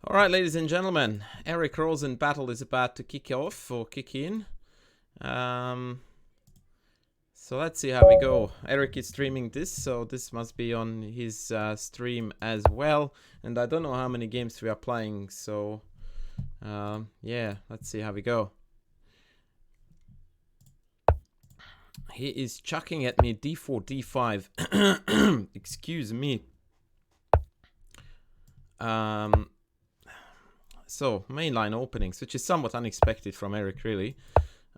All right, ladies and gentlemen, Eric Rosen battle is about to kick off or kick in. So let's see how we go. Eric is streaming this, so this must be on his stream as well. And I don't know how many games we are playing, so yeah, let's see how we go. He is chucking at me d4, d5. Excuse me. So, mainline openings, which is somewhat unexpected from Eric, really.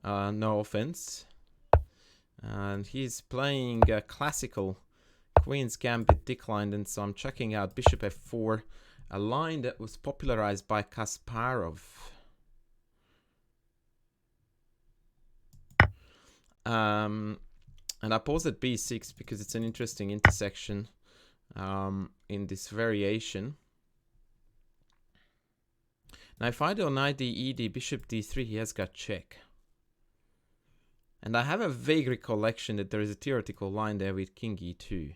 No offense. And he's playing a classical Queen's Gambit declined, and so I'm checking out Bishop f4, a line that was popularized by Kasparov. And I pause at b6 because it's an interesting intersection in this variation. Now, if I do knight d, ed, bishop d3, he has got check. And I have a vague recollection that there is a theoretical line there with king e2.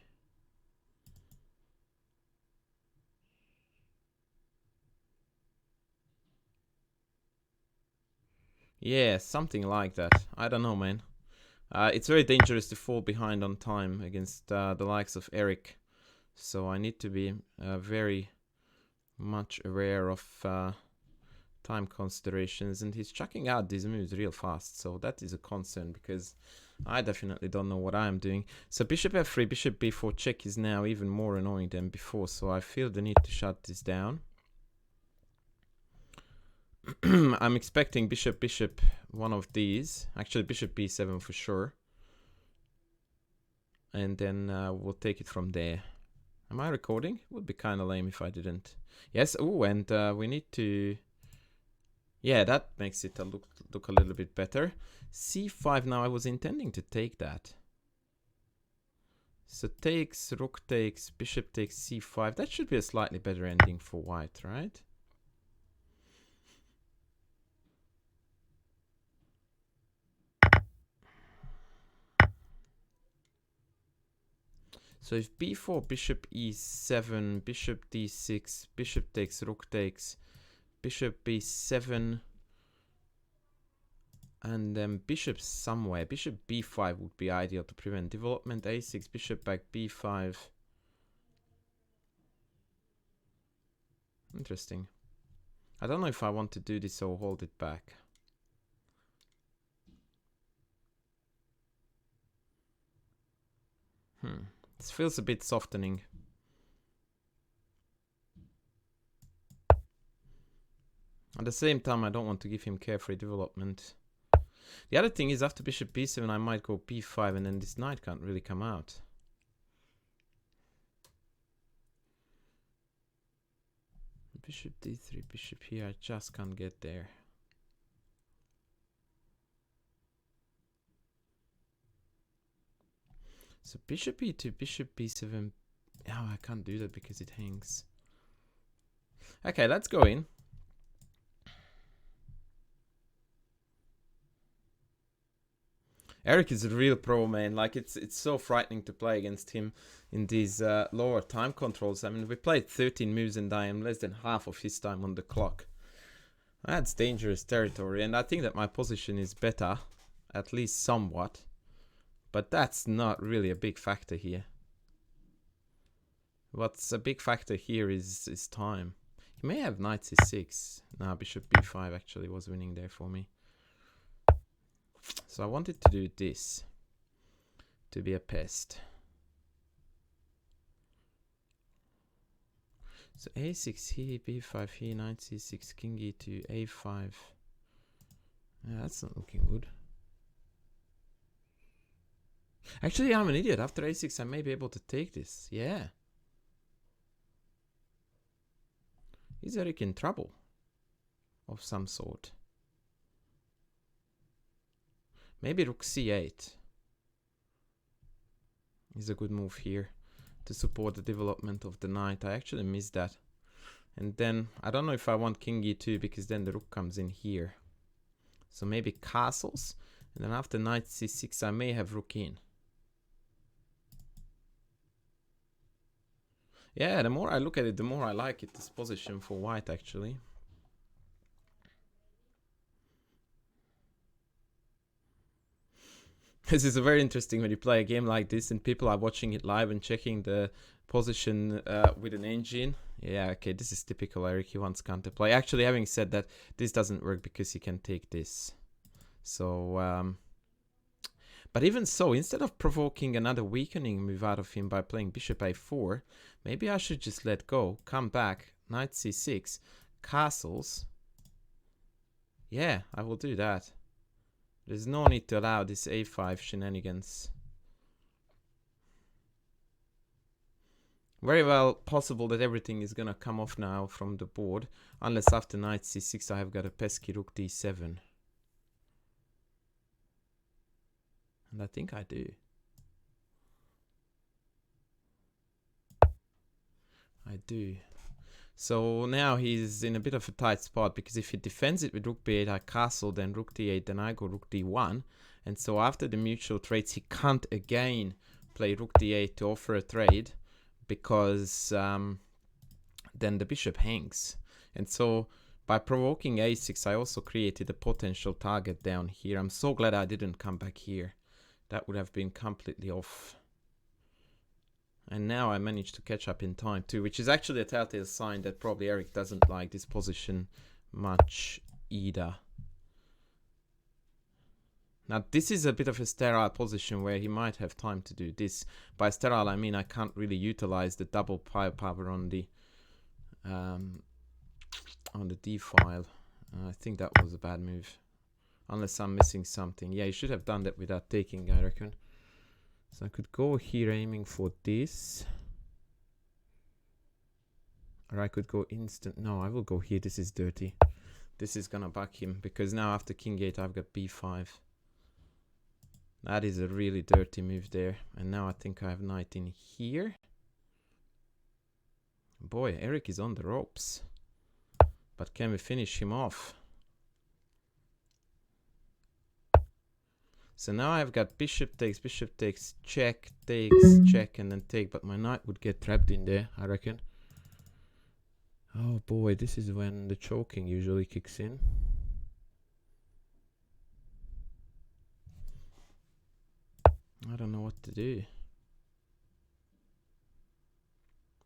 Yeah, something like that. I don't know, man. It's very dangerous to fall behind on time against the likes of Eric. So I need to be very much aware of time considerations. And he's chucking out these moves real fast. So that is a concern because I definitely don't know what I'm doing. So bishop f3, bishop b4 check is now even more annoying than before. So I feel the need to shut this down. I'm expecting bishop, one of these. Actually, bishop b7 for sure. And then we'll take it from there. Am I recording? It would be kind of lame if I didn't. Yes, oh, and we need to... Yeah, that makes it look a little bit better. c5, now I was intending to take that. So takes, rook takes, bishop takes c5. That should be a slightly better ending for white, right? So if b4, bishop e7, bishop d6, bishop takes, rook takes, bishop b7, and then bishop somewhere. Bishop b5 would be ideal to prevent development. a6, bishop back, b5. Interesting. I don't know if I want to do this or hold it back. This feels a bit softening. At the same time, I don't want to give him carefree development. The other thing is after bishop b7, I might go b5, and then this knight can't really come out. Bishop d3, bishop here, I just can't get there. So bishop e2, bishop b7. Oh, I can't do that because it hangs. Okay, let's go in. Eric is a real pro, man. Like, it's so frightening to play against him in these lower time controls. I mean, we played 13 moves and I am less than half of his time on the clock. That's dangerous territory, and I think that my position is better, at least somewhat. But that's not really a big factor here. What's a big factor here is time. He may have knight c6. Now bishop b5 actually was winning there for me. So I wanted to do this to be a pest. So a6 here, b5 here, knight c6, king e2, a5. Yeah, that's not looking good. Actually, I'm an idiot. After a6, I may be able to take this. Yeah. Is Eric in trouble of some sort? Maybe rook c8 is a good move here to support the development of the knight. I actually missed that. And then, I don't know if I want king e2 because then the rook comes in here. So maybe castles. And then after knight c6, I may have rook in. Yeah, the more I look at it, the more I like it, this position for white, actually. This is very interesting when you play a game like this and people are watching it live and checking the position with an engine. Yeah, okay, this is typical Eric. He wants counterplay. Actually, having said that, this doesn't work because he can take this. So, but even so, instead of provoking another weakening move out of him by playing bishop a4, maybe I should just let go, come back, knight c6, castles. Yeah, I will do that. There's no need to allow this a5 shenanigans. Very well possible that everything is gonna come off now from the board, unless after knight c6 I have got a pesky rook d7. And I think I do. I do. So now he's in a bit of a tight spot, because if he defends it with rook b8, I castle, then rook d8, then I go rook d1. And so after the mutual trades, he can't again play rook d8 to offer a trade, because then the bishop hangs. And so by provoking a6, I also created a potential target down here. I'm so glad I didn't come back here. That would have been completely off. And now I managed to catch up in time too, which is actually a telltale sign that probably Eric doesn't like this position much either. Now this is a bit of a sterile position where he might have time to do this. By sterile I mean I can't really utilize the double firepower on the D file. I think that was a bad move. Unless I'm missing something. Yeah, you should have done that without taking, I reckon. So I could go here aiming for this. Or I could go instant. No, I will go here. This is dirty. This is gonna back him, because now after king 8 I've got b5. That is a really dirty move there. And now I think I have knight in here. Boy, Eric is on the ropes. But can we finish him off? So now I've got bishop takes, check, takes, check, and then take. But my knight would get trapped in there, I reckon. Oh boy, this is when the choking usually kicks in. I don't know what to do.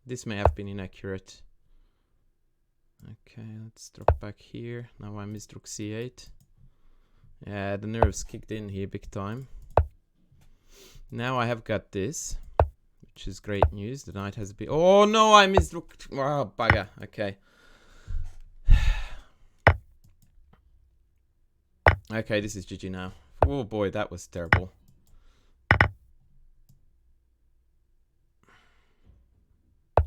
This may have been inaccurate. Okay, let's drop back here. Now I missed rook c8. Yeah, the nerves kicked in here big time. Now I have got this, which is great news. The knight has been... Oh no, I missed rook... Oh, bugger. Okay. Okay, this is GG now. Oh boy, that was terrible.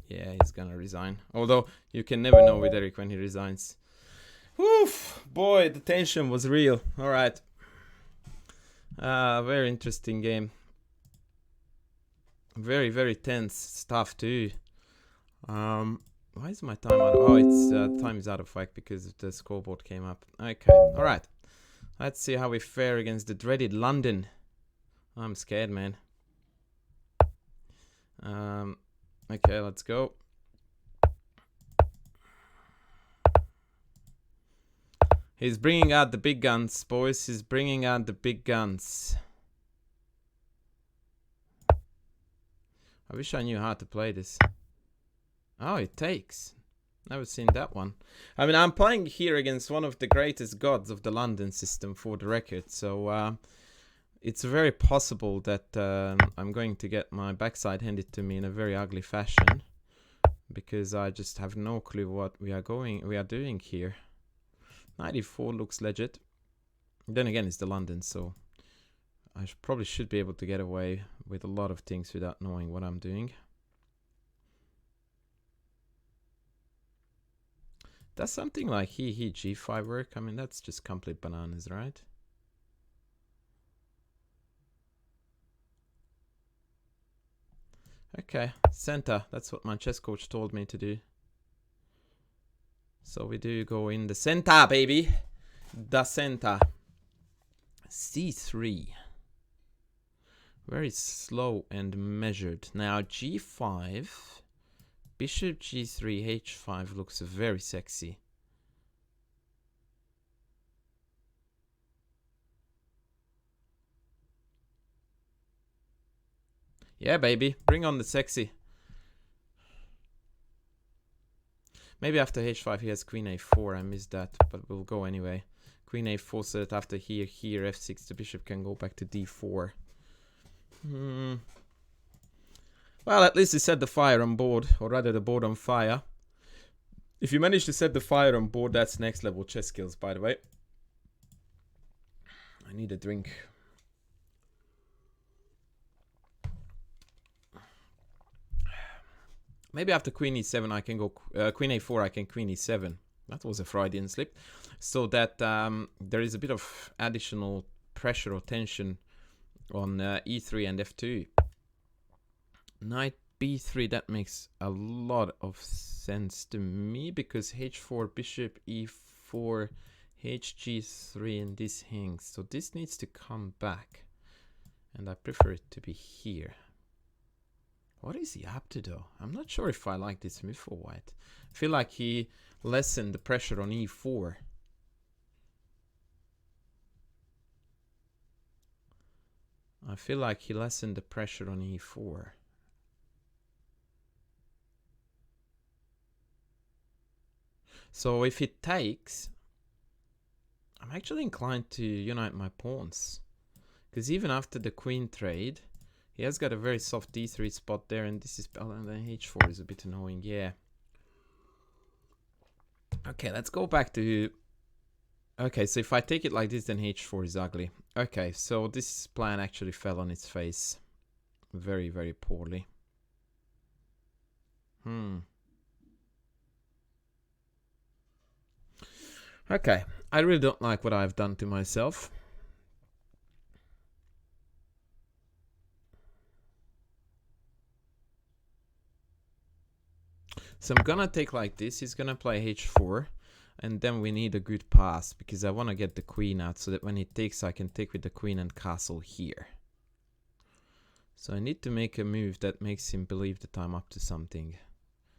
Yeah, he's gonna resign. Although, you can never know with Eric when he resigns. Oof, boy, the tension was real. Alright. Very interesting game. Very, very tense stuff too. Why is my time out? Oh, it's time is out of whack because the scoreboard came up. Okay, alright. Let's see how we fare against the dreaded London. I'm scared, man. Okay, let's go. He's bringing out the big guns, boys. He's bringing out the big guns. I wish I knew how to play this. Oh, it takes. Never seen that one. I mean, I'm playing here against one of the greatest gods of the London system, for the record. So, it's very possible that I'm going to get my backside handed to me in a very ugly fashion. Because I just have no clue what we are doing here. 94 looks legit. Then again, it's the London, so I probably should be able to get away with a lot of things without knowing what I'm doing. Does something like he g5 work? I mean, that's just complete bananas, right? Okay, center. That's what my chess coach told me to do. So we do go in the center, baby. The center. C3. Very slow and measured. Now g5. Bishop g3, h5 looks very sexy. Yeah, baby, bring on the sexy. Maybe after h5 he has queen a4. I missed that, but we'll go anyway. Queen a4 so that after here, f6, the bishop can go back to d4. Well, at least he set the fire on board, or rather the board on fire. If you manage to set the fire on board, that's next level chess skills, by the way. I need a drink. Maybe after queen e7 I can go queen a4, I can queen e7. That was a Freudian slip. So that there is a bit of additional pressure or tension on e3 and f2. Knight b3, that makes a lot of sense to me, because h4, bishop e4, hg3, and this hangs. So this needs to come back. And I prefer it to be here. What is he up to though? I'm not sure if I like this move for white. I feel like he lessened the pressure on e4. I feel like he lessened the pressure on e4. So if it takes, I'm actually inclined to unite my pawns. Because even after the queen trade, he has got a very soft d3 spot there, and this is, and then h4 is a bit annoying, yeah. Okay, let's go back to, okay, so if I take it like this, then h4 is ugly. Okay, so this plan actually fell on its face. Very, very poorly. Okay, I really don't like what I've done to myself. So I'm gonna take like this, he's gonna play h4, and then we need a good pass, because I want to get the queen out, so that when he takes, I can take with the queen and castle here. So I need to make a move that makes him believe that I'm up to something.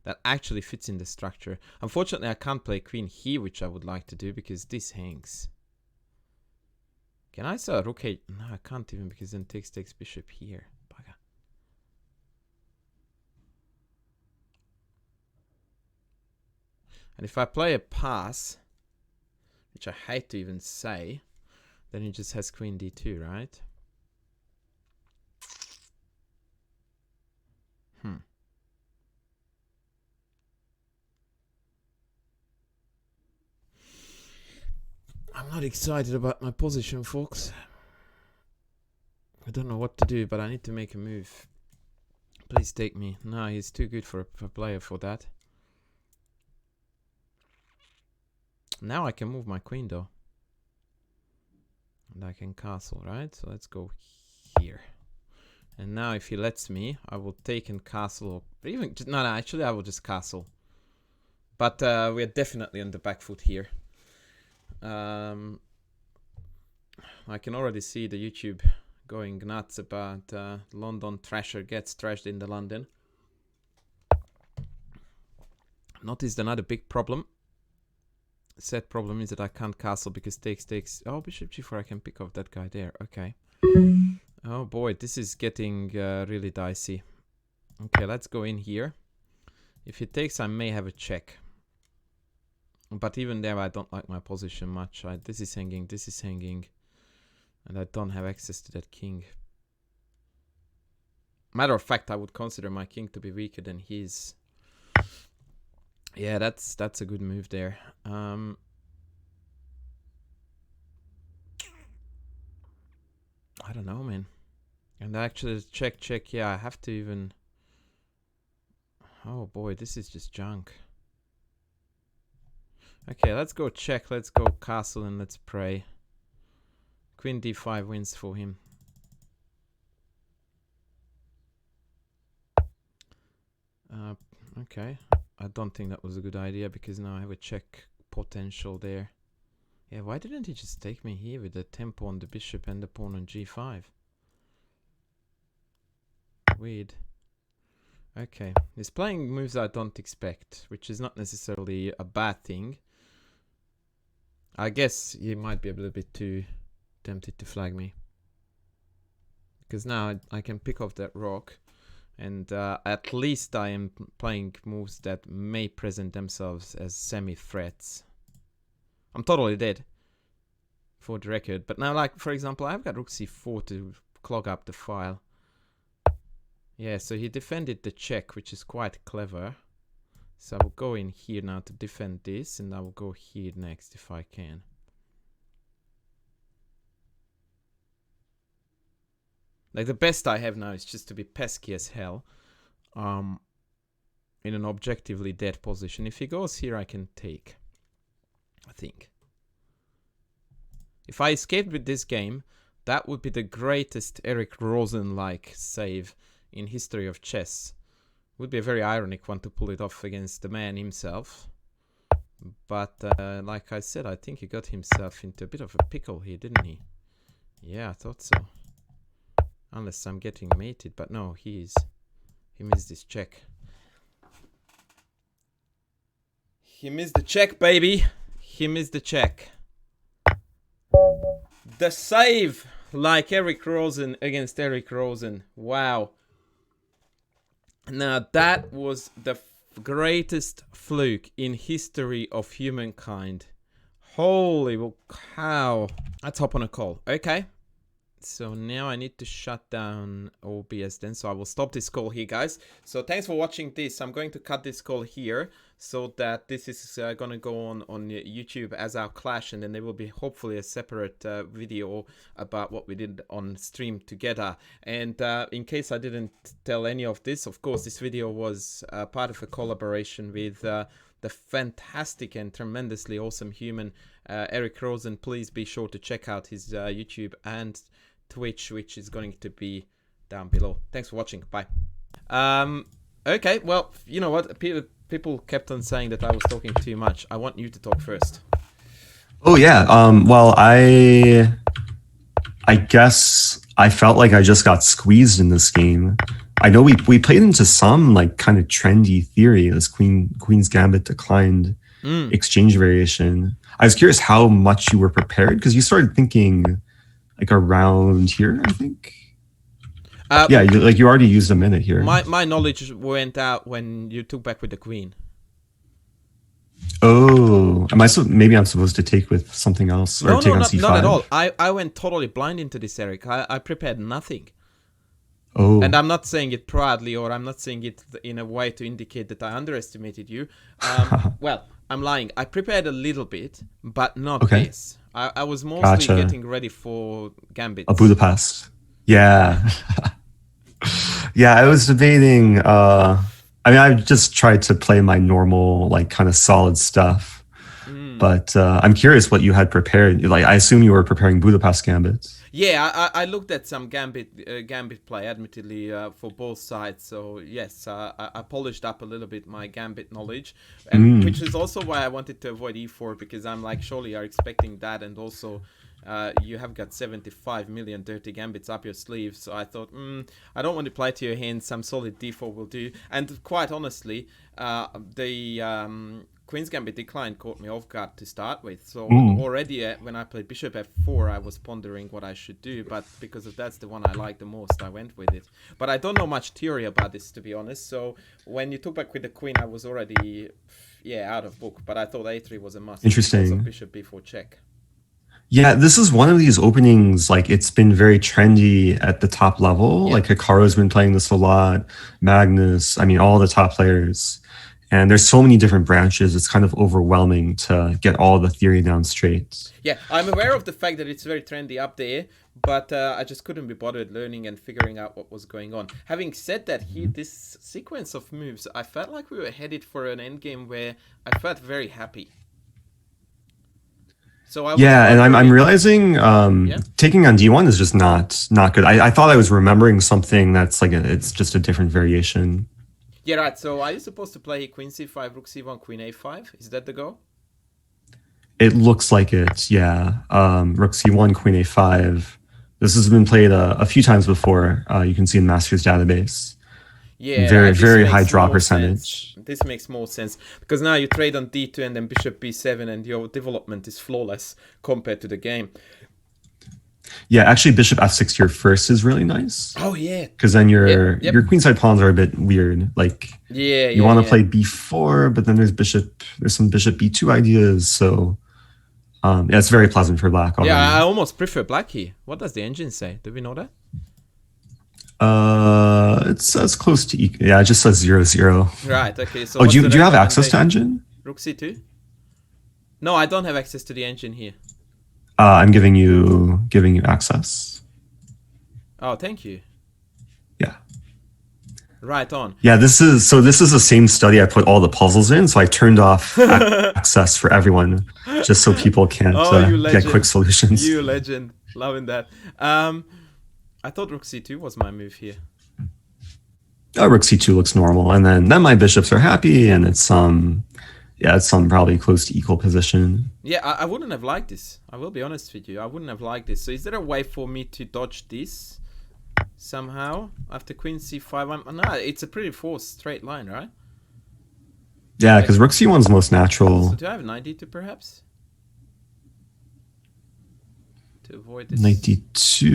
That actually fits in the structure. Unfortunately, I can't play queen here, which I would like to do, because this hangs. Can I sell rook h? No, I can't even, because then takes bishop here. Bugger. And if I play a pass, which I hate to even say, then he just has queen d2, right? I'm not excited about my position, folks. I don't know what to do, but I need to make a move. Please take me. No, he's too good for a player for that. Now I can move my queen, though. And I can castle, right? So let's go here. And now if he lets me, I will take and castle. Or even, no, actually I will just castle. But we're definitely on the back foot here. I can already see the YouTube going nuts about London Thrasher gets trashed in the London. Noticed another big problem. Said problem is that I can't castle because takes. Oh, bishop g4, I can pick off that guy there. Okay. Oh boy, this is getting really dicey. Okay, let's go in here. If he takes, I may have a check. But even there, I don't like my position much. This is hanging. And I don't have access to that king. Matter of fact, I would consider my king to be weaker than his. Yeah, that's a good move there. I don't know, man. And actually, check. Yeah, I have to even... Oh boy, this is just junk. Okay, let's go check. Let's go castle and let's pray. Queen d5 wins for him. Okay. I don't think that was a good idea, because now I have a check potential there. Yeah, why didn't he just take me here with the tempo on the bishop and the pawn on g5? Weird. Okay, he's playing moves I don't expect, which is not necessarily a bad thing. I guess he might be a little bit too tempted to flag me. Because now I can pick off that rock, and at least I am playing moves that may present themselves as semi-threats. I'm totally dead, for the record. But now, like, for example, I've got rook c4 to clog up the file. Yeah, so he defended the check, which is quite clever. So I will go in here now to defend this, and I will go here next if I can. Like, the best I have now is just to be pesky as hell. In an objectively dead position. If he goes here, I can take. I think. If I escaped with this game, that would be the greatest Eric Rosen-like save in history of chess. Would be a very ironic one to pull it off against the man himself. But like I said, I think he got himself into a bit of a pickle here, didn't he? Yeah, I thought so. Unless I'm getting mated, but no, he missed his check. He missed the check, baby. He missed the check. The save, like Eric Rosen against Eric Rosen. Wow. Now that was the greatest fluke in history of humankind. Holy cow. Let's hop on a call. Okay. So now I need to shut down OBS then. So I will stop this call here, guys. So thanks for watching this. I'm going to cut this call here so that this is going to go on YouTube as our clash. And then there will be hopefully a separate video about what we did on stream together. And in case I didn't tell any of this, of course, this video was part of a collaboration with the fantastic and tremendously awesome human Eric Rosen. Please be sure to check out his YouTube and Twitch, which is going to be down below. Thanks for watching. Bye. Okay, well, you know what? People kept on saying that I was talking too much. I want you to talk first. Oh yeah. Well, I guess I felt like I just got squeezed in this game. I know we played into some like kind of trendy theory, this Queen's Gambit declined exchange variation. I was curious how much you were prepared because you started thinking like around here, I think. Yeah, you already used a minute here. My knowledge went out when you took back with the queen. Oh, maybe I'm supposed to take with something else or take on c5? Not at all. I went totally blind into this, Eric. I prepared nothing. Oh. And I'm not saying it proudly, or I'm not saying it in a way to indicate that I underestimated you. Well, I'm lying. I prepared a little bit, but not this. I was mostly getting ready for Gambit. A Budapest. Yeah. Yeah, I was debating. I mean, I just tried to play my normal, like, kind of solid stuff. But I'm curious what you had prepared. Like, I assume you were preparing Budapest Gambits. Yeah, I looked at some Gambit play, admittedly, for both sides. So yes, I polished up a little bit my Gambit knowledge, and which is also why I wanted to avoid e4, because I'm like, surely you're expecting that, and also you have got 75 million dirty Gambits up your sleeve. So I thought, I don't want to play to your hand. Some solid d4 will do. And quite honestly, the Queen's Gambit decline caught me off guard to start with. So already when I played Bishop f4, I was pondering what I should do. But because that's the one I like the most, I went with it. But I don't know much theory about this, to be honest. So when you took back with the Queen, I was already, out of book. But I thought a3 was a must. Interesting. Because of Bishop b4 check. Yeah, this is one of these openings, like it's been very trendy at the top level. Yeah. Like Hikaru's been playing this a lot, Magnus, I mean, all the top players. And there's so many different branches, it's kind of overwhelming to get all the theory down straight. Yeah, I'm aware of the fact that it's very trendy up there, but I just couldn't be bothered learning and figuring out what was going on. Having said that, this sequence of moves, I felt like we were headed for an endgame where I felt very happy. So and I'm realizing taking on d1 is just not good. I thought I was remembering something that's like it's just a different variation. Yeah, right. So are you supposed to play Queen c5, Rook c1, Queen a5? Is that the goal? It looks like it, yeah. Rook c1, Queen a5. This has been played a few times before. You can see in Master's database. Yeah, Very, this very high makes draw more percentage. sense. This makes more sense because now you trade on d2 and then bishop b7, and your development is flawless compared to the game. Yeah, actually, bishop f6 here first is really nice. Oh yeah, Because then your Yep. queenside pawns are a bit weird. Like you want to play b4, but then there's some bishop b2 ideas. So yeah, it's very pleasant for black already. Yeah, I almost prefer black here. What does the engine say? Do we know that? It says close to equal. Yeah, it just says 0-0. Right. Okay. So oh, do you have access to engine? Rook c2. No, I don't have access to the engine here. I'm giving you access. Oh, thank you. Yeah. Right on. Yeah, this is the same study I put all the puzzles in. So I turned off access for everyone, just so people can't get quick solutions. You legend, loving that. I thought rook c2 was my move here. Rook c2 looks normal, and then my bishops are happy, and it's probably close to equal position. Yeah, I wouldn't have liked this. I will be honest with you. I wouldn't have liked this. So is there a way for me to dodge this somehow after queen c5? No, it's a pretty forced straight line, right? Yeah, because rook c1's most natural. So do I have knight d2 perhaps? To avoid this. Knight d2.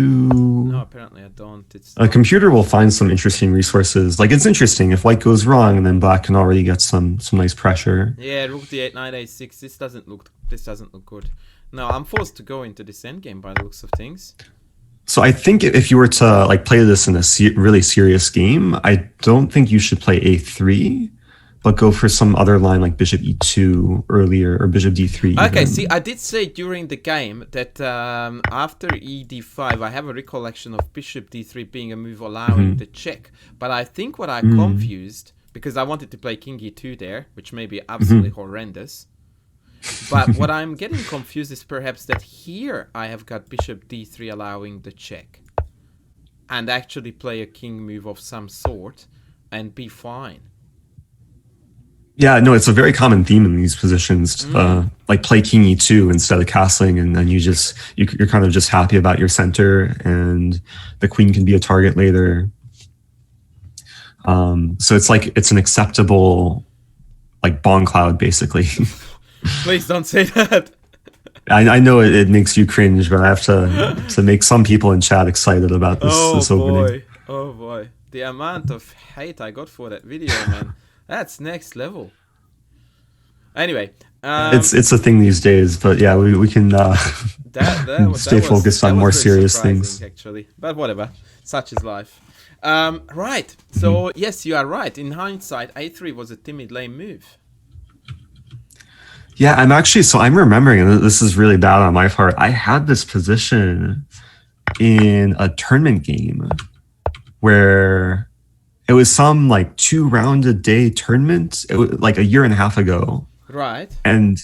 No, apparently I don't. A computer will find some interesting resources. Like, it's interesting if white goes wrong, and then black can already get some nice pressure. Yeah, rook d8, knight a6. This doesn't look good. No, I'm forced to go into this endgame by the looks of things. So I think if you were to like play this in a really serious game, I don't think you should play a3, but go for some other line like bishop e2 earlier, or bishop d3. Okay, even. see, I did say during the game that after e d5, I have a recollection of bishop d3 being a move allowing the check. But I think what I confused, because I wanted to play king e2 there, which may be absolutely horrendous. But what I'm getting confused is perhaps that here I have got bishop d3 allowing the check. And actually play a king move of some sort and be fine. Yeah, no, it's a very common theme in these positions to like play king e2 instead of castling, and then you're kind of just happy about your center, and the queen can be a target later. So it's an acceptable like bomb cloud basically. Please don't say that. I know it makes you cringe, but I have to make some people in chat excited about this opening. Oh boy, the amount of hate I got for that video, man. That's next level. Anyway, it's a thing these days, but yeah, we can stay focused on more serious things. Actually, but whatever, such is life. Right. So yes, you are right. In hindsight, a3 was a timid, lame move. Yeah, I'm remembering, and this is really bad on my part. I had this position in a tournament game where it was some like 2-round-a-day tournament. It was like a year and a half ago. Right. And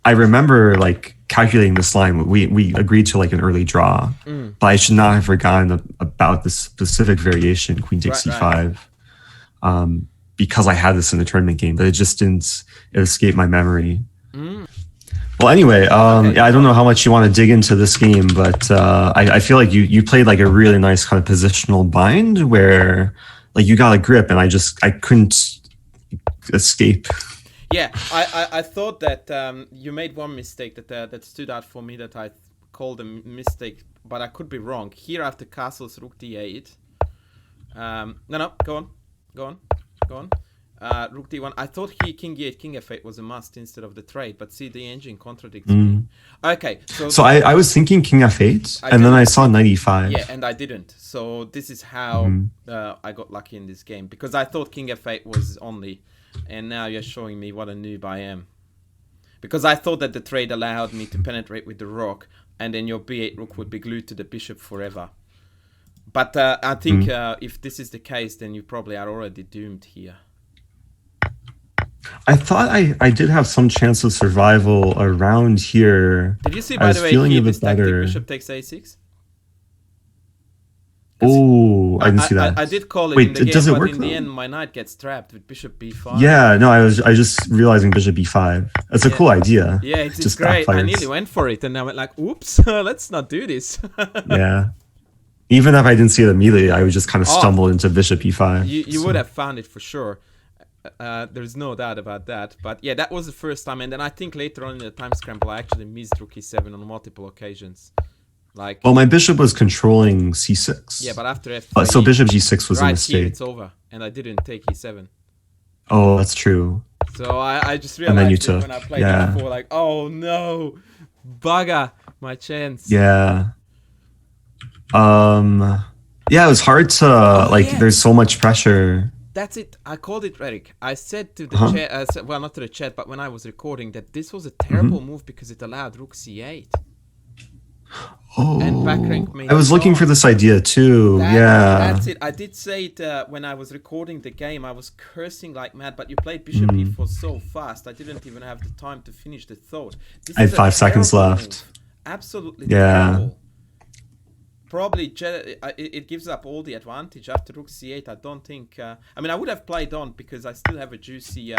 I remember like calculating this line. We agreed to like an early draw, but I should not have forgotten about this specific variation, queen takes c5, because I had this in the tournament game, but it escaped my memory. Well, anyway, yeah, I don't know how much you want to dig into this game, but I feel like you played like a really nice kind of positional bind where like you got a grip, and I couldn't escape. Yeah, I thought that you made one mistake that stood out for me that I called a mistake, but I could be wrong. Here after castles rook d8. No, go on. Rook d1. I thought here king e8, king f8 was a must instead of the trade, but see, the engine contradicts me. Okay, so I was thinking king f8, and then I saw knight e5. Yeah, and I didn't. So this is how I got lucky in this game, because I thought king f8 was only, and now you're showing me what a noob I am. Because I thought that the trade allowed me to penetrate with the rook, and then your b8 rook would be glued to the bishop forever. But I think if this is the case, then you probably are already doomed here. I thought I did have some chance of survival around here. Did you see, by the way, here this tactic, bishop takes a6? Oh, I didn't see that. I did call it in the game, does it but work in the end, my knight gets trapped with bishop b5. Yeah, no, I just realizing bishop b5. It's a cool idea. Yeah, it's just great. Backfires. I nearly went for it, and I went like, oops, let's not do this. Yeah. Even if I didn't see it immediately, I would just kind of Oh, stumble into bishop e5. you So. would have found it for sure. There's no doubt about that. But yeah, that was the first time, and then I think later on in the time scramble, I actually missed rook e7 on multiple occasions. Like, Well, my bishop was controlling c6. yeah, but after f3, So bishop g6 was a right here mistake. it's over, and I didn't take e7. Oh, that's true. So I just And then you realized it took. when I played Yeah. e4, like, oh no, bugger, my chance. Yeah. Yeah, it was hard to like. yeah. There's so much pressure. That's it. I called it, Eric. I said to the Uh-huh. chat, well, not to the chat, but when I was recording, that this was a terrible move because it allowed rook c8. Oh, And back rank made I was it looking for wrong. this idea too. Yeah. That's it. I did say it when I was recording the game. I was cursing like mad, but you played bishop e4 so fast. I didn't even have the time to finish the thought. This I had is a 5 seconds terrible left. move. Absolutely Yeah. terrible. Probably it gives up all the advantage after rook c8. I don't think. I mean, I would have played on because I still have a juicy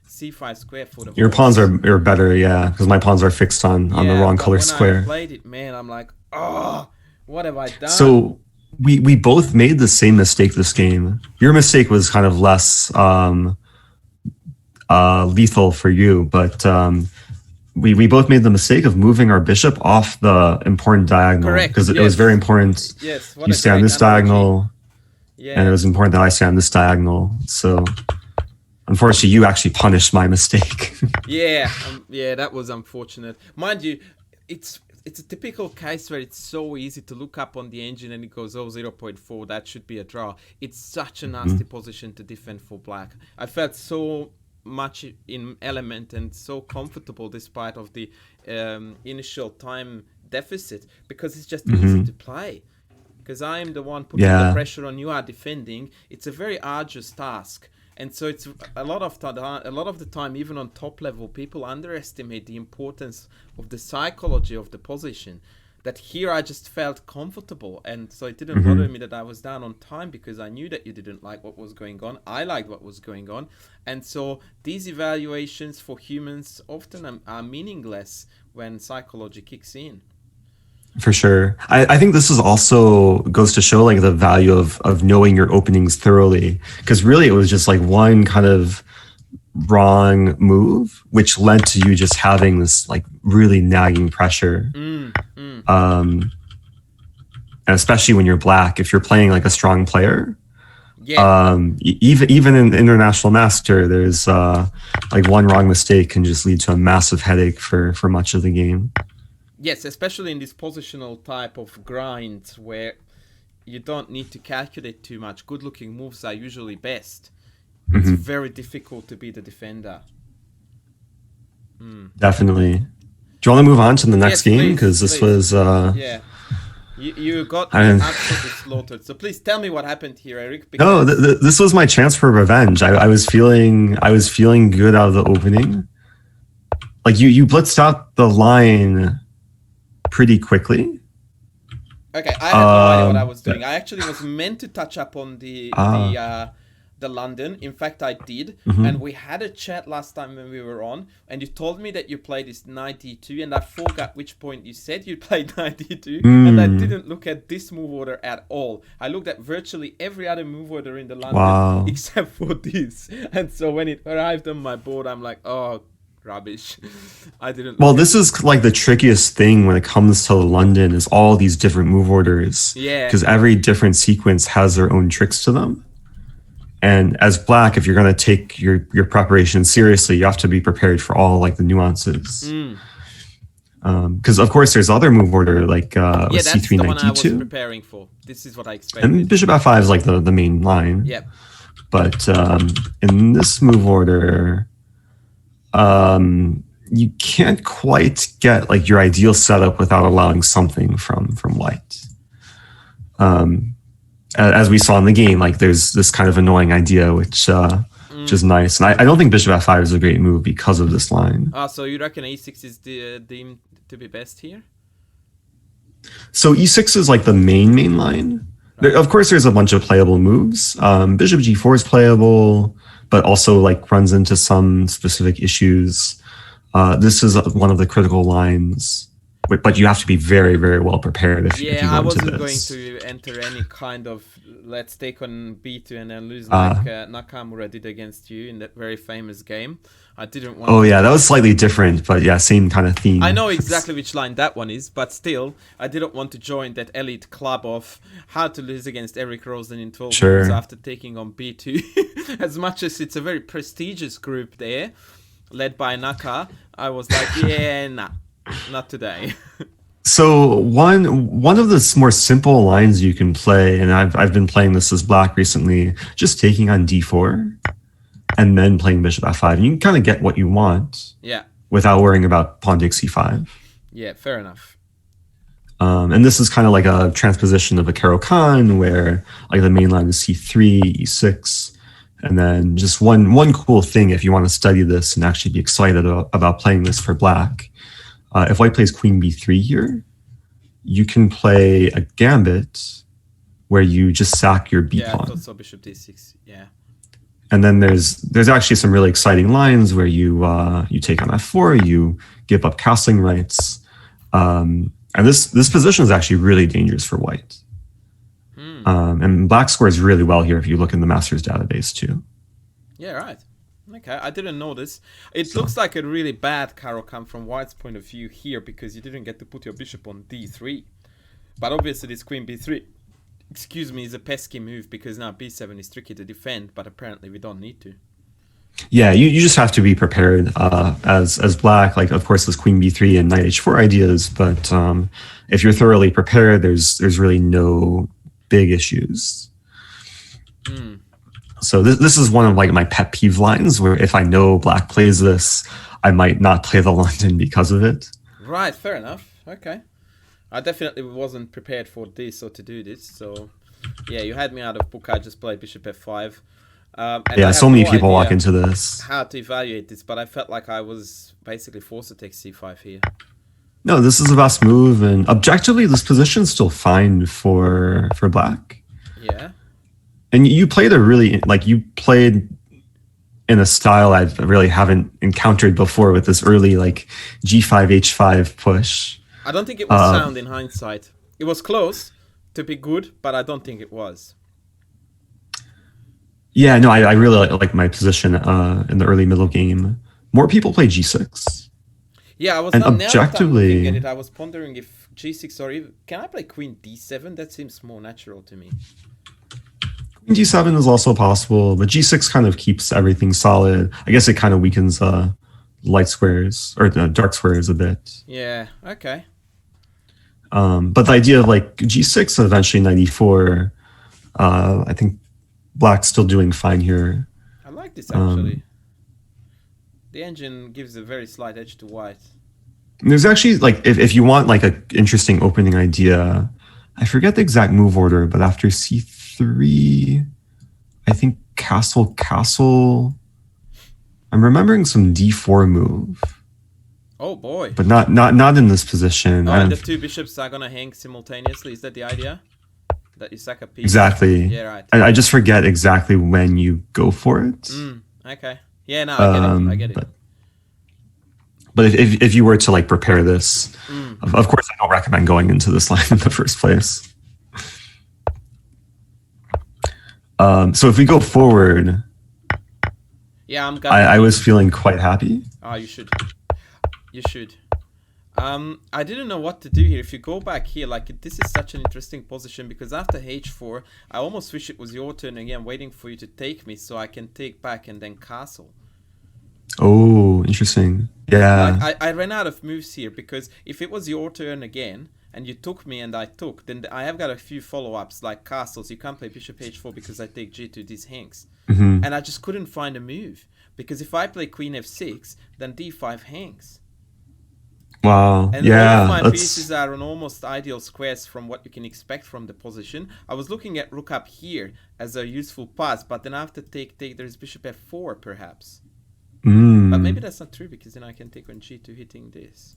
c5 square for the Your horse. pawns are better, yeah, because my pawns are fixed on the wrong but color when square. I played it, man, I'm like, oh, what have I done? So we both made the same mistake this game. Your mistake was kind of less lethal for you, but we both made the mistake of moving our bishop off the important diagonal. Correct, Because it yes. was very important. Yes, what You a stay on great this analogy. diagonal, Yeah. and it was important that I stay on this diagonal. So unfortunately, you actually punished my mistake. Yeah, that was unfortunate. Mind you, it's a typical case where it's so easy to look up on the engine and it goes, oh, 0.4, that should be a draw. It's such a nasty position to defend for black. I felt so much in element and so comfortable despite of the initial time deficit because it's just easy to play. Because I'm the one putting the pressure on, you are defending. It's a very arduous task. And so it's a lot of the time, even on top level, people underestimate the importance of the psychology of the position. That here I just felt comfortable, and so it didn't bother me that I was down on time because I knew that you didn't like what was going on. I liked what was going on, and so these evaluations for humans often are meaningless when psychology kicks in. For sure. I think this is also goes to show like the value of knowing your openings thoroughly. Because really it was just like one kind of wrong move, which led to you just having this like really nagging pressure. And especially when you're black, if you're playing like a strong player, even in International Master, there's like one wrong mistake can just lead to a massive headache for much of the game. Yes, especially in this positional type of grind where you don't need to calculate too much. Good-looking moves are usually best. It's very difficult to be the defender. Definitely. Do you want to move on to the next game? Because this was... yeah. You got me absolutely slaughtered. So please tell me what happened here, Eric. No, this was my chance for revenge. I was feeling good out of the opening. Like you blitzed out the line pretty quickly. Okay, I had no idea what I was doing. I actually was meant to touch up on the London. In fact, I did. And we had a chat last time when we were on, and you told me that you played this knight d2, and I forgot which point you said you played knight d2, and I didn't look at this move order at all. I looked at virtually every other move order in the London except for this. And so when it arrived on my board, I'm like, oh, rubbish. I didn't. Well, this is like the trickiest thing when it comes to London is all these different move orders. Yeah. Because every different sequence has their own tricks to them. And as black, if you're going to take your preparation seriously, you have to be prepared for all like the nuances. Because of course there's other move order like that's c3 the knight one I was d2. preparing for. This is what I expected. And bishop f5 is like the main line. Yep. But in this move order, you can't quite get like your ideal setup without allowing something from white. As we saw in the game, like there's this kind of annoying idea, which is nice. And I don't think bishop f5 is a great move because of this line. So you reckon e6 is deemed to be best here? So e6 is like the main line. Right. Of course, there's a bunch of playable moves. Bishop g4 is playable, but also like runs into some specific issues. This is one of the critical lines. but you have to be very, very well prepared if you I go into wasn't going this. to enter any kind of let's take on B2 and then lose Uh, like Nakamura did against you in that very famous game. I didn't want oh to. yeah, that was slightly different, but yeah, same kind of I theme. know exactly which line that one is, but still, I didn't want to join that elite club of how to lose against Eric Rosen in 12 moves Sure. after taking on B2. As much as it's a very prestigious group there, led by Naka, I was like, yeah, nah, not today. So one of the more simple lines you can play, and I've been playing this as black recently, just taking on d4 and then playing bishop f5, and you can kind of get what you want Yeah, without worrying about pawn takes c5. yeah, fair enough. And this is kind of like a transposition of a Caro-Kann, where like the main line is c3, e6, and then just one cool thing if you want to study this and actually be excited about playing this for black. If white plays queen b3 here, you can play a gambit where you just sack your b Yeah, I pawn. thought so, bishop d6, yeah. And then there's actually some really exciting lines where you take on f4, you give up castling rights, and this position is actually really dangerous for white. And black scores really well here if you look in the master's database too. Yeah, right. Okay, I didn't know this. It looks like a really bad Caro-Kann from white's point of view here because you didn't get to put your bishop on d3. But obviously this queen b3, excuse me, is a pesky move because now b7 is tricky to defend, but apparently we don't need to. Yeah, you just have to be prepared as black. Like, of course, there's queen b3 and knight h4 ideas, but if you're thoroughly prepared, there's really no big issues. So this is one of like my pet peeve lines where if I know black plays this, I might not play the London because of it. Right, fair enough. Okay. I definitely wasn't prepared for this or to do this, so yeah, you had me out of book. I just played bishop f5. And Yeah, I so have many no people walk idea into this. how to evaluate this, but I felt like I was basically forced to take c5 here. No, this is the best move, and objectively, this position is still fine for black. Yeah. And you played you played in a style I really haven't encountered before with this early like g5 h5 push. I don't think it was sound in hindsight. It was close to be good, but I don't think it was. Yeah, no, I really like my position in the early middle game. More people play g6. Yeah, I was And not now that I'm objectively- looking at it, I was pondering if g6 or even can I play queen d7? That seems more natural to me. Queen d7 is also possible, but g6 kind of keeps everything solid. I guess it kind of weakens light squares or the dark squares a bit. Yeah, okay. But the idea of like g6 and eventually knight e4, I think black's still doing fine here. I like this actually. The engine gives a very slight edge to white. There's actually like if you want like an interesting opening idea, I forget the exact move order, but after c3, I think castle. I'm remembering some d4 move, Oh boy. but not in this position. Oh, and the two bishops are gonna hang simultaneously. Is that the idea? That you sack a piece? Exactly. Yeah, right. I just forget exactly when you go for it. Okay. Yeah, no, I get it. I get it. But if you were to like prepare this, of course, I don't recommend going into this line in the first place. So if we go forward, Yeah, I'm I was feeling quite happy. Oh, you should. You should. I didn't know what to do here. If you go back here, like this is such an interesting position because after h4, I almost wish it was your turn again, waiting for you to take me so I can take back and then castle. Oh, interesting. Yeah. Like, I ran out of moves here because if it was your turn again and you took me and I took, then I have got a few follow-ups like castles. You can't play bishop h4 because I take g2, this hangs. And I just couldn't find a move because if I play queen f6, then d5 hangs. Wow. And Yeah. all of my pieces are on almost ideal squares from what you can expect from the position. I was looking at rook up here as a useful pass, but then after take, there's bishop f4 perhaps. But maybe that's not true because then I can take on g2 hitting this.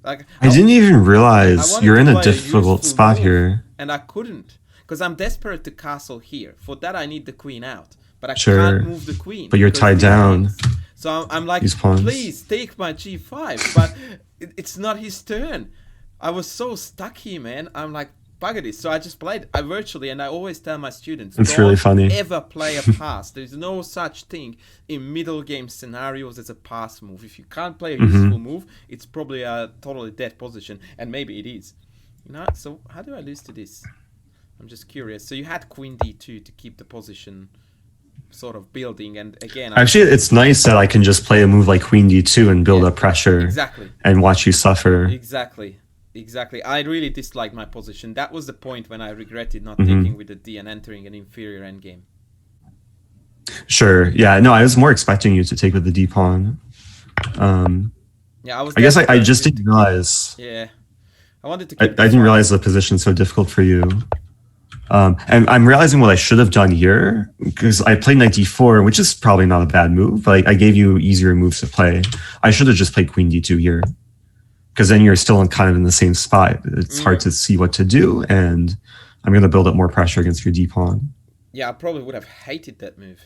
Like I didn't even I realize wanted you're to in a play difficult useful spot move, here. and I couldn't because I'm desperate to castle here. For that, I need the queen out, but I Sure. can't move the queen. But you're because tied this down. hangs. So I'm like, These pawns. please take my g5, but it's not his turn. I was so stuck here, man. I'm like, bugger this. So I just played virtually, and I always tell my students, It's really funny. ever play a pass. There's no such thing in middle game scenarios as a pass move. If you can't play a useful move, it's probably a totally dead position, and maybe it is. You know, so how do I lose to this? I'm just curious. So you had Queen D2 to keep the position sort of building, and again... Actually, it's nice that I can just play a move like Queen D2 and build up pressure. Exactly. And watch you suffer. Exactly. I really disliked my position. That was the point when I regretted not taking with the D and entering an inferior endgame. Sure. Yeah. No, I was more expecting you to take with the D pawn. Yeah, I guess I just didn't realize. Yeah. I wanted to keep I didn't realize the position's so difficult for you. And I'm realizing what I should have done here, because I played knight d4, which is probably not a bad move, but I gave you easier moves to play. I should have just played queen d2 here, because then you're still kind of in the same spot. It's hard to see what to do, and I'm going to build up more pressure against your d-pawn. Yeah, I probably would have hated that move.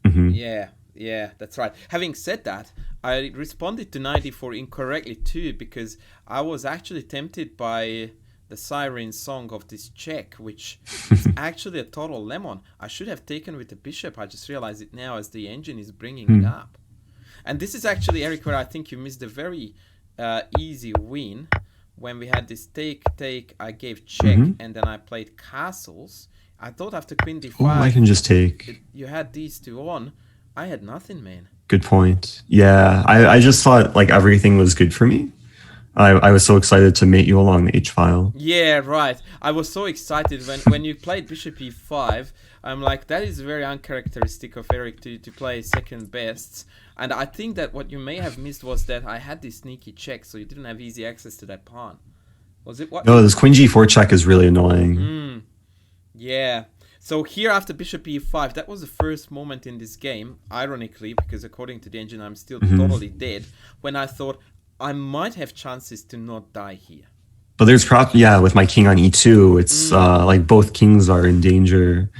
Yeah, that's right. Having said that, I responded to knight d4 incorrectly too, because I was actually tempted by the siren song of this check, which is actually a total lemon. I should have taken with the bishop. I just realized it now as the engine is bringing it up. And this is actually, Eric, where I think you missed a very easy win. When we had this take, I gave check, and then I played castles. I thought after queen d5, I can just take. You had these two on. I had nothing, man. Good point. Yeah, I just thought like everything was good for me. I was so excited to mate you along the h-file. Yeah, right. I was so excited when you played bishop e5. I'm like, that is very uncharacteristic of Eric to play second best. And I think that what you may have missed was that I had this sneaky check, so you didn't have easy access to that pawn. Was it what? No, this queen g4 check is really annoying. Yeah. So here after bishop e5, that was the first moment in this game, ironically, because according to the engine I'm still totally dead, when I thought I might have chances to not die here. But there's with my king on e2, it's like both kings are in danger.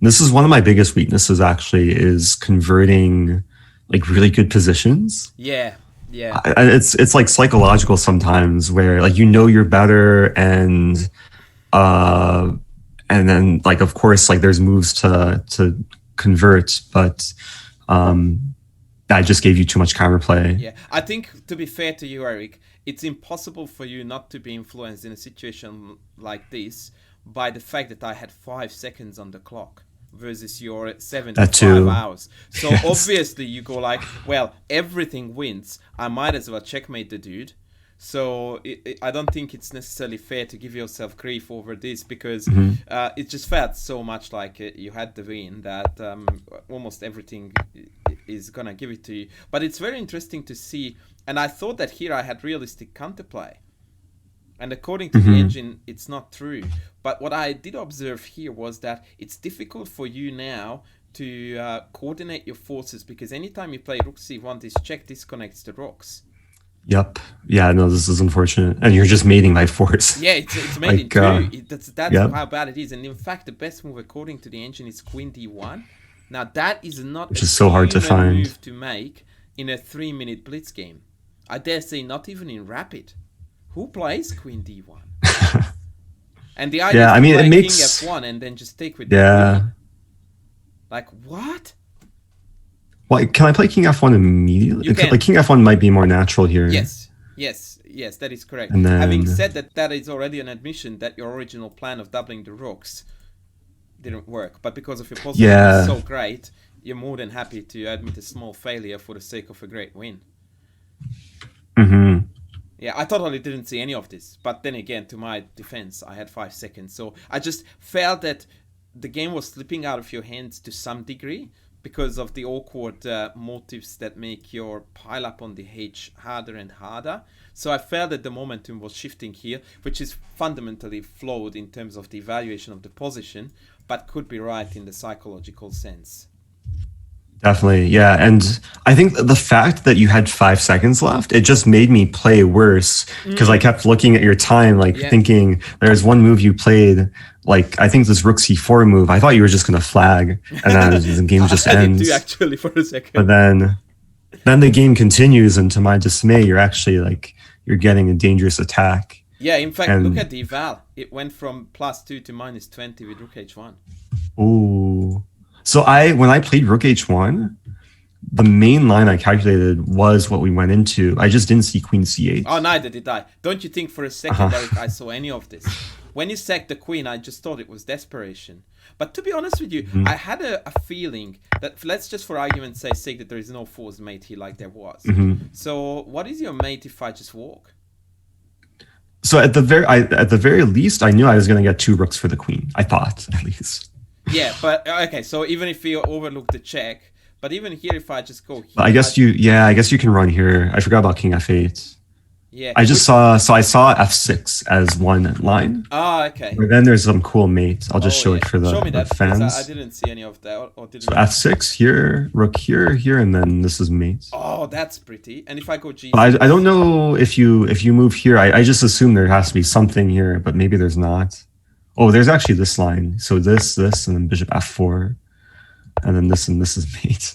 This is one of my biggest weaknesses, actually, is converting like really good positions. Yeah. It's like psychological sometimes, where like you're better, and then like of course like there's moves to convert, but I just gave you too much counterplay. Yeah, I think, to be fair to you, Eric, it's impossible for you not to be influenced in a situation like this by the fact that I had 5 seconds on the clock versus your 75 hours. So obviously you go like, well, everything wins. I might as well checkmate the dude. So I don't think it's necessarily fair to give yourself grief over this, because it just felt so much like you had the win that almost everything is gonna give it to you. But it's very interesting to see, and I thought that here I had realistic counterplay, and according to the engine it's not true. But what I did observe here was that it's difficult for you now to coordinate your forces, because anytime you play rook c1, this check disconnects the rocks. Yep. Yeah, no, this is unfortunate. And you're just mating by force. Yeah, it's mating too. That's how bad it is. And in fact, the best move according to the engine is queen d1. Now that is not which is so hard to find move to make in a 3-minute blitz game. I dare say not even in rapid. Who plays queen d1? And the idea is to play king f1 and then just take with the queen. Like, what? Well, can I play king f1 immediately? Like king f1 might be more natural here. Yes, that is correct. And then, having said that, that is already an admission that your original plan of doubling the rooks didn't work. But because of your position is so great, you're more than happy to admit a small failure for the sake of a great win. Yeah, I totally didn't see any of this. But then again, to my defense, I had 5 seconds. So I just felt that the game was slipping out of your hands to some degree, because of the awkward motives that make your pile up on the H harder and harder. So I felt that the momentum was shifting here, which is fundamentally flawed in terms of the evaluation of the position, but could be right in the psychological sense. Definitely, yeah. And I think the fact that you had 5 seconds left, it just made me play worse, because I kept looking at your time, like thinking there's one move you played, like I think this rook c4 move, I thought you were just going to flag, and then the game just ends. I did too, actually, for a second. But then the game continues, and to my dismay, you're actually like, you're getting a dangerous attack. Yeah, in fact, And look at the eval. It went from +2 to -20 with rook h1. oh, so when I played rook h1, the main line I calculated was what we went into. I just didn't see queen c8. Oh, neither did I. Don't you think for a second, Eric, I saw any of this? When you sacked the queen, I just thought it was desperation. But to be honest with you, I had a feeling that, let's just for argument's sake, that there is no forced mate here like there was. So what is your mate if I just walk? So at the very least, I knew I was going to get 2 rooks for the queen. I thought, at least. Yeah, but okay. So even if we overlook the check, but even here, if I just go here, I guess you can run here. I forgot about king f8. Yeah. I saw f6 as one line. Ah, okay. But then there's some cool mates. I'll just show it for the fans. I didn't see any of that. Or didn't so f6 here, rook here, and then this is mates. Oh, that's pretty. And if I go g6, I don't know if you move here. I just assume there has to be something here, but maybe there's not. Oh, there's actually this line. So this, and then bishop f4, and then this is mate.